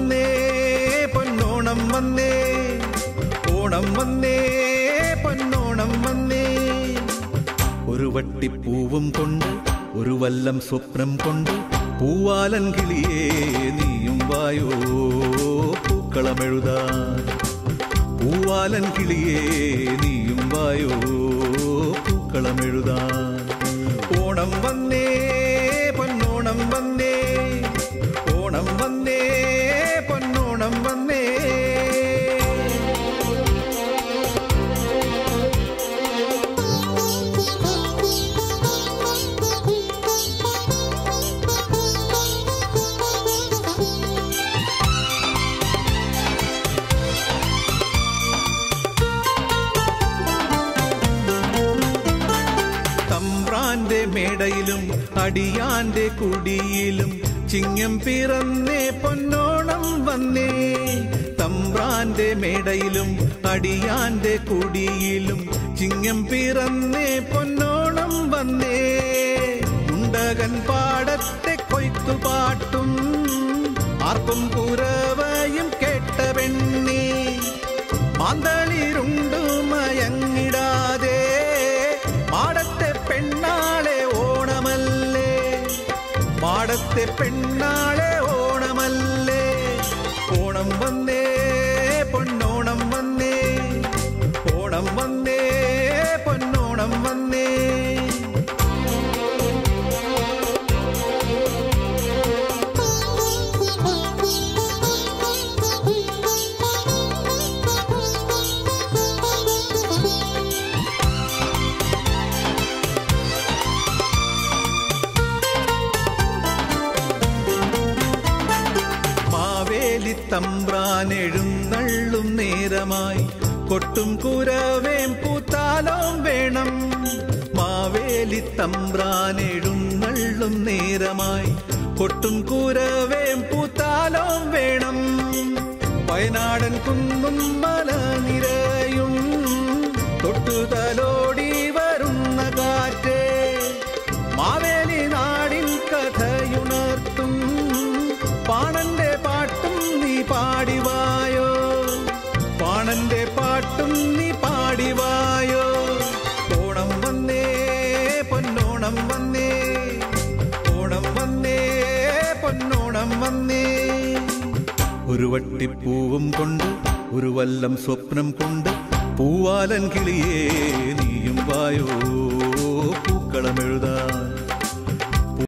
വന്നേ പൊന്നോണം വന്നേ, ഓണം വന്നേ പൊന്നോണം വന്നേ. ഒരു വട്ടിപ്പൂവും കൊണ്ട് ഒരു വല്ലം സ്വപ്നം കൊണ്ട് പൂവാലൻ കിളിയേ നീയും വായോ പൂക്കളമെഴുതാൻ. പൂവാലൻ കിളിയേ നീയും വായോ പൂക്കളമെഴുതാൻ. ഓണം വന്നേ പൊന്നോണം വന്നേ, ഓണം വന്നേ പൊന്നോണം വന്നേ. തമ്പ്രാന്റെ മേടയിലും അടിയാന്റെ കുടിയിലും ചിങ്ങം പിറന്നേ പൊന്നോണം വന്നേ. തമ്പ്രാന്റെ മേടയിലും അടിയാന്റെ കുടിയിലും ചിങ്ങം പിറന്നേ പൊന്നോണം വന്നേ. ഉണ്ടകൻ പാടത്തെ കൊയ്ത്തുപാട്ടും ആർപ്പും കുരവയും കേട്ട പെണ്ണേ, മാന്തളിരുണ്ടു മയങ്ങിടാതെ മാടത്തെ പെണ്ണാളെ ഓണമല്ലേ, മാടത്തെ പെണ്ണാളെ ഓണമല്ലേ. ഓണം വന്നേ പൊന്നോണം വന്നേ, ഓണം വന്നേ പൊന്നോണം വന്നേ. തമ്പ്രാൻ എഴുന്നള്ളും നേരമായി കൊട്ടും കുരവേം പൂത്താലോം വേണം. മാവേലി തമ്പ്രാൻ എഴുന്നള്ളും നേരമായി കൊട്ടും കുരവേം പൂത്താലോം വേണം. വയനാടൻ കുന്നും മലനിരയും തൊട്ടുതലോടി വരുന്ന കാറ്റേ, മാവേലി നാടിൻ കഥയുണർത്തും പാണന്റെ പാട്ടും നീ പാടിവായോ, പാണന്റെ പാട്ടും നീ പാടിവായോ. ഓണം വന്നേ പൊന്നോണം വന്നേ, ഓണം വന്നേ പൊന്നോണം വന്നേ. ഒരു വട്ടിപ്പൂവും കൊണ്ട് ഒരു വല്ലം സ്വപ്നം കൊണ്ട് പൂവാലൻ കിളിയേ നീയും വായോ പൂക്കളമെഴുതാൻ.